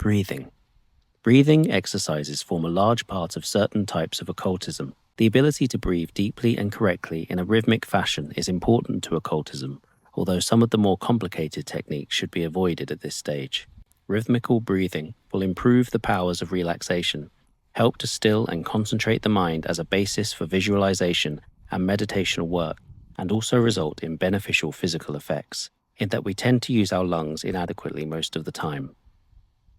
Breathing. Breathing exercises form a large part of certain types of occultism. The ability to breathe deeply and correctly in a rhythmic fashion is important to occultism, although some of the more complicated techniques should be avoided at this stage. Rhythmical breathing will improve the powers of relaxation, help to still and concentrate the mind as a basis for visualization and meditational work, and also result in beneficial physical effects, in that we tend to use our lungs inadequately most of the time.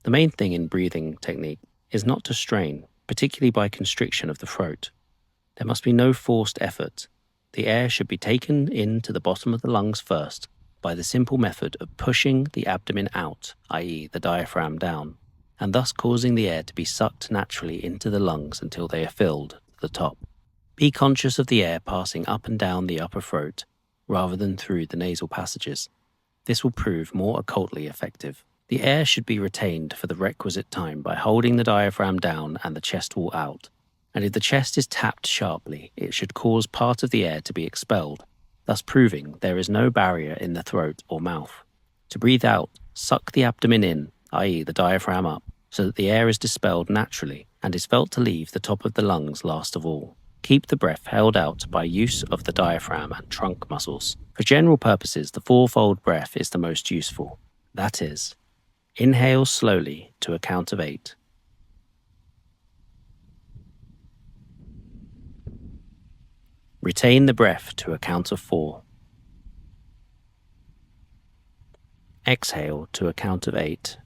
The main thing in breathing technique is not to strain, particularly by constriction of the throat. There must be no forced effort. The air should be taken into the bottom of the lungs first by the simple method of pushing the abdomen out, i.e. the diaphragm down, and thus causing the air to be sucked naturally into the lungs until they are filled to the top. Be conscious of the air passing up and down the upper throat, rather than through the nasal passages. This will prove more occultly effective. The air should be retained for the requisite time by holding the diaphragm down and the chest wall out, and if the chest is tapped sharply, it should cause part of the air to be expelled, thus proving there is no barrier in the throat or mouth. To breathe out, suck the abdomen in, i.e. the diaphragm up, so that the air is dispelled naturally and is felt to leave the top of the lungs last of all. Keep the breath held out by use of the diaphragm and trunk muscles. For general purposes, the fourfold breath is the most useful. That is, inhale slowly to a count of 8. Retain the breath to a count of 4. Exhale to a count of 8.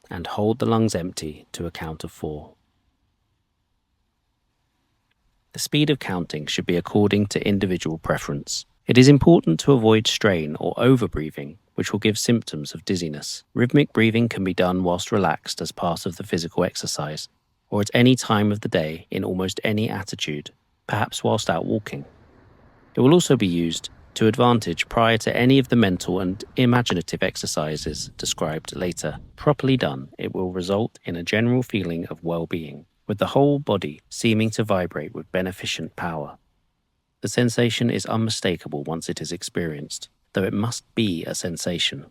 And hold the lungs empty to a count of 4. The speed of counting should be according to individual preference. It is important to avoid strain or over-breathing, which will give symptoms of dizziness. Rhythmic breathing can be done whilst relaxed as part of the physical exercise, or at any time of the day in almost any attitude, perhaps whilst out walking. It will also be used to advantage prior to any of the mental and imaginative exercises described later. Properly done, it will result in a general feeling of well-being, with the whole body seeming to vibrate with beneficent power. The sensation is unmistakable once it is experienced, though it must be a sensation.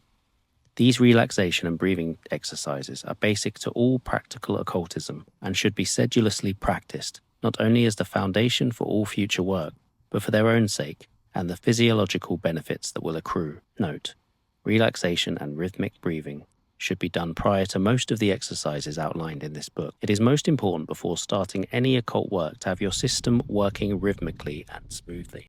These relaxation and breathing exercises are basic to all practical occultism and should be sedulously practiced, not only as the foundation for all future work, but for their own sake and the physiological benefits that will accrue. Note: relaxation and rhythmic breathing should be done prior to most of the exercises outlined in this book. It is most important before starting any occult work to have your system working rhythmically and smoothly.